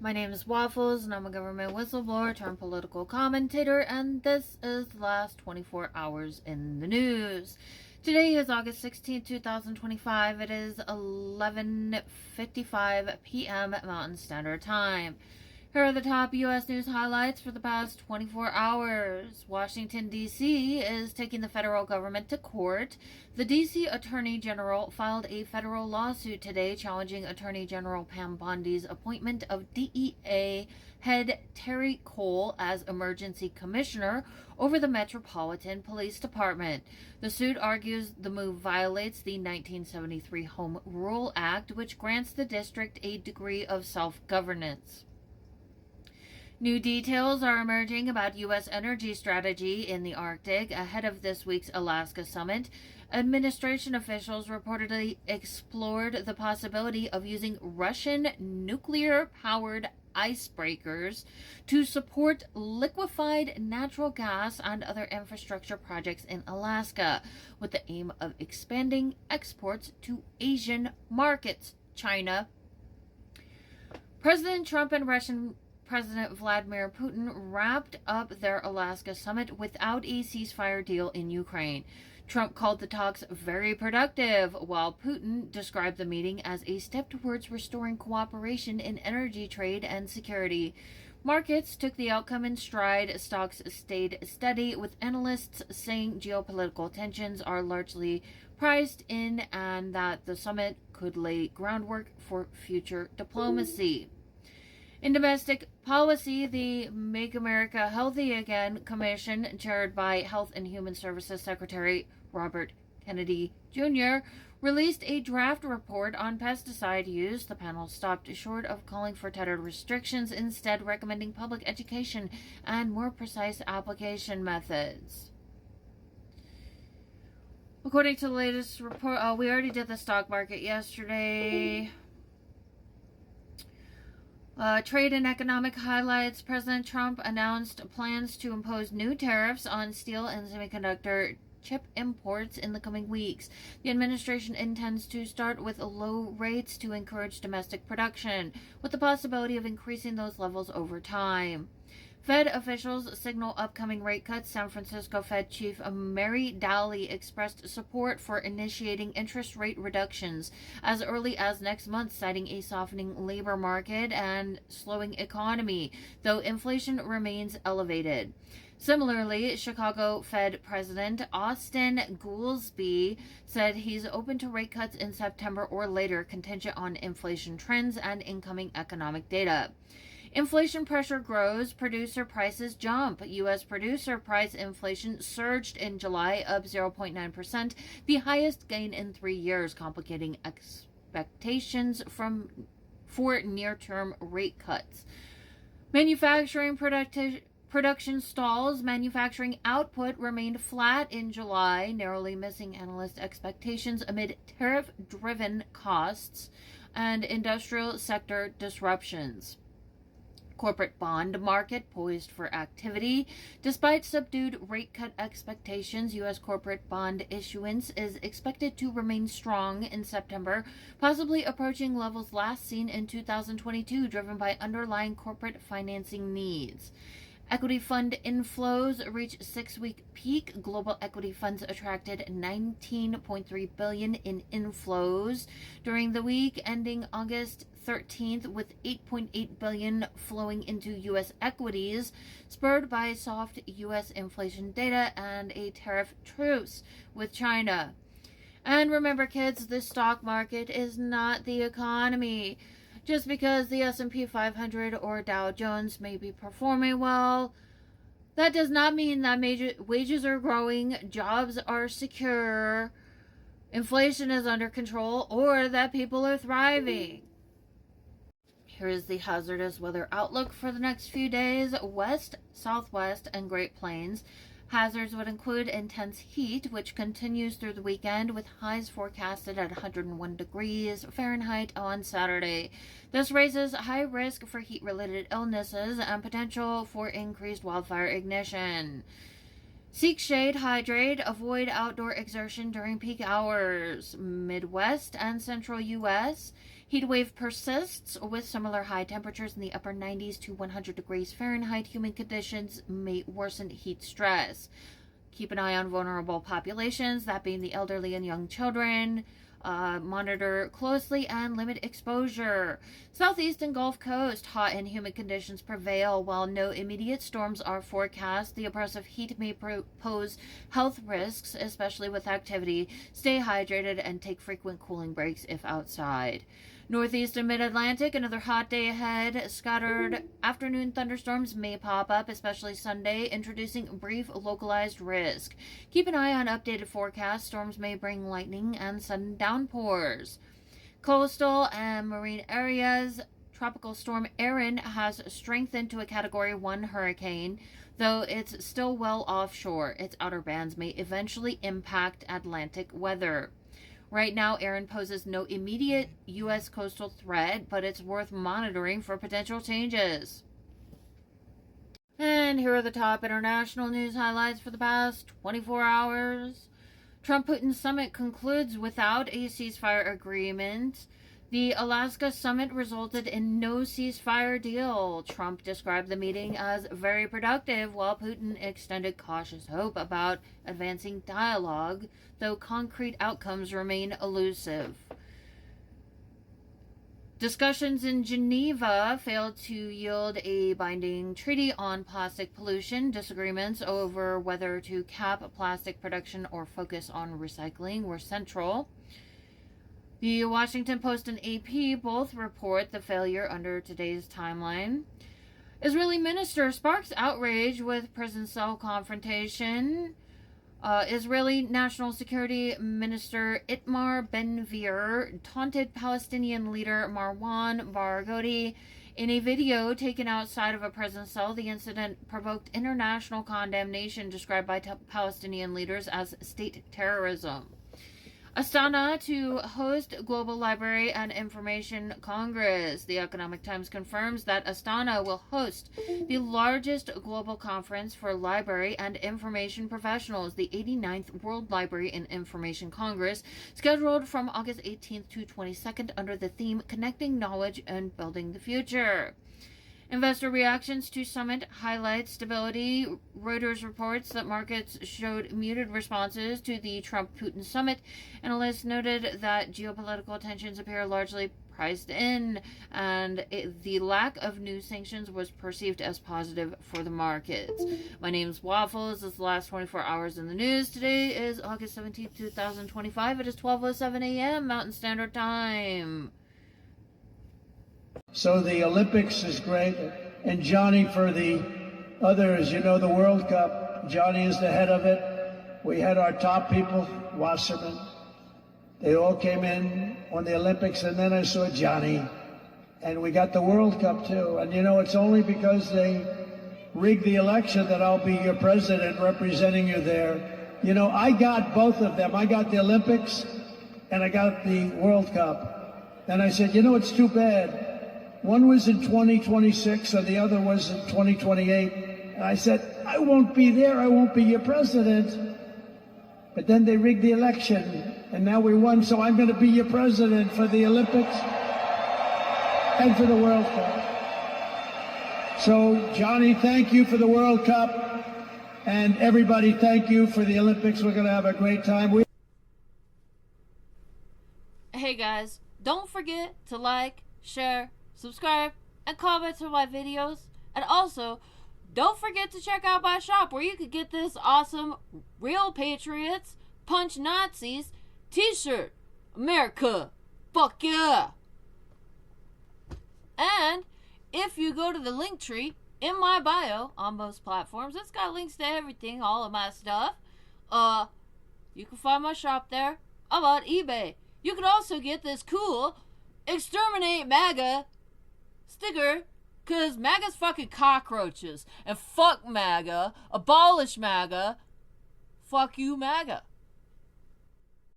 My name is Waffles, and I'm a government whistleblower turned political commentator, and this is the last 24 hours in the news. Today is August 16, 2025. It is 11:55 p.m. Mountain Standard Time. Here are the top U.S. news highlights for the past 24 hours. Washington, D.C. is taking the federal government to court. The D.C. Attorney General filed a federal lawsuit today challenging Attorney General Pam Bondi's appointment of DEA head Terry Cole as emergency commissioner over the Metropolitan Police Department. The suit argues the move violates the 1973 Home Rule Act, which grants the district a degree of self-governance. New details are emerging about U.S. energy strategy in the Arctic ahead of this week's Alaska summit. Administration officials reportedly explored the possibility of using Russian nuclear-powered icebreakers to support liquefied natural gas and other infrastructure projects in Alaska, with the aim of expanding exports to Asian markets. China. President Trump and Russian President Vladimir Putin wrapped up their Alaska summit without a ceasefire deal in Ukraine. Trump called the talks very productive, while Putin described the meeting as a step towards restoring cooperation in energy trade and security. Markets took the outcome in stride. Stocks stayed steady, with analysts saying geopolitical tensions are largely priced in and that the summit could lay groundwork for future diplomacy. In domestic policy, the Make America Healthy Again Commission, chaired by Health and Human Services Secretary Robert Kennedy Jr., released a draft report on pesticide use. The panel stopped short of calling for tighter restrictions, instead recommending public education and more precise application methods. According to the latest report, we already did the stock market yesterday. Trade and economic highlights. President Trump announced plans to impose new tariffs on steel and semiconductor chip imports in the coming weeks. The administration intends to start with low rates to encourage domestic production, with the possibility of increasing those levels over time. Fed officials signal upcoming rate cuts. San Francisco Fed Chief Mary Daly expressed support for initiating interest rate reductions as early as next month, citing a softening labor market and slowing economy, though inflation remains elevated. Similarly, Chicago Fed President Austin Goolsbee said he's open to rate cuts in September or later, contingent on inflation trends and incoming economic data. Inflation pressure grows. Producer prices jump. U.S. producer price inflation surged in July, up 0.9%, the highest gain in 3 years, complicating expectations for near-term rate cuts. Manufacturing production stalls. Manufacturing output remained flat in July, narrowly missing analyst expectations amid tariff-driven costs and industrial sector disruptions. Corporate bond market poised for activity. Despite subdued rate cut expectations, U.S. corporate bond issuance is expected to remain strong in September, possibly approaching levels last seen in 2022, driven by underlying corporate financing needs. Equity fund inflows reached 6-week peak. Global equity funds attracted $19.3 billion in inflows during the week ending August 13th, with $8.8 billion flowing into U.S. equities, spurred by soft U.S. inflation data and a tariff truce with China. And remember, kids, the stock market is not the economy. Just because the S&P 500 or Dow Jones may be performing well, that does not mean that wages are growing, jobs are secure, inflation is under control, or that people are thriving. Here is the hazardous weather outlook for the next few days. West, southwest, and Great Plains. Hazards would include intense heat, which continues through the weekend, with highs forecasted at 101 degrees Fahrenheit on Saturday. This raises high risk for heat-related illnesses and potential for increased wildfire ignition. Seek shade, hydrate, avoid outdoor exertion during peak hours. Midwest and central U.S. Heat wave persists with similar high temperatures in the upper 90s to 100 degrees Fahrenheit. Humid conditions may worsen heat stress. Keep an eye on vulnerable populations, that being the elderly and young children. Monitor closely and limit exposure. Southeast and Gulf Coast, hot and humid conditions prevail. While no immediate storms are forecast, the oppressive heat may pose health risks, especially with activity. Stay hydrated and take frequent cooling breaks if outside. Northeast and mid-Atlantic, another hot day ahead. Scattered afternoon thunderstorms may pop up, especially Sunday, introducing brief localized risk. Keep an eye on updated forecasts. Storms may bring lightning and sudden downpours. Coastal and marine areas. Tropical storm Erin has strengthened to a Category 1 hurricane, though it's still well offshore. Its outer bands may eventually impact Atlantic weather. Right now, Erin poses no immediate U.S. coastal threat, but it's worth monitoring for potential changes. And here are the top international news highlights for the past 24 hours. Trump-Putin summit concludes without a ceasefire agreement. The Alaska summit resulted in no ceasefire deal. Trump described the meeting as very productive, while Putin extended cautious hope about advancing dialogue, though concrete outcomes remain elusive. Discussions in Geneva failed to yield a binding treaty on plastic pollution. Disagreements over whether to cap plastic production or focus on recycling were central. The Washington Post and AP both report the failure under today's timeline. Israeli minister sparks outrage with prison cell confrontation. Israeli National Security Minister Itamar Ben-Gvir taunted Palestinian leader Marwan Barghouti in a video taken outside of a prison cell. The incident provoked international condemnation, described by Palestinian leaders as state terrorism. Astana to host Global Library and Information Congress. The Economic Times confirms that Astana will host the largest global conference for library and information professionals, the 89th World Library and Information Congress, scheduled from August 18th to 22nd under the theme Connecting Knowledge and Building the Future. Investor reactions to summit highlight stability. Reuters reports that markets showed muted responses to the Trump-Putin summit. Analysts noted that geopolitical tensions appear largely priced in, and the lack of new sanctions was perceived as positive for the markets. My name's Waffles. This is the last 24 hours in the news. Today is August 17th, 2025. It is 12:07 a.m. Mountain Standard Time. So the Olympics is great, and Johnny for the others, you know, the World Cup, Johnny is the head of it. We had our top people, Wasserman. They all came in on the Olympics, and then I saw Johnny, and we got the World Cup too. And you know, it's only because they rigged the election that I'll be your president representing you there. You know, I got both of them. I got the Olympics, and I got the World Cup. And I said, you know, it's too bad. One was in 2026 and the other was in 2028. And I said, I won't be there. I won't be your president. But then they rigged the election and now we won. So I'm going to be your president for the Olympics and for the World Cup. So Johnny, thank you for the World Cup. And everybody, thank you for the Olympics. We're going to have a great time. Hey guys, don't forget to like, share, subscribe, and comment to my videos. And also, don't forget to check out my shop where you could get this awesome Real Patriots Punch Nazis t-shirt. America, fuck yeah! And if you go to the link tree in my bio on most platforms, it's got links to everything, all of my stuff. You can find my shop there. I'm on eBay. You can also get this cool Exterminate MAGA sticker, because MAGA's fucking cockroaches. And fuck MAGA, abolish MAGA, fuck you MAGA.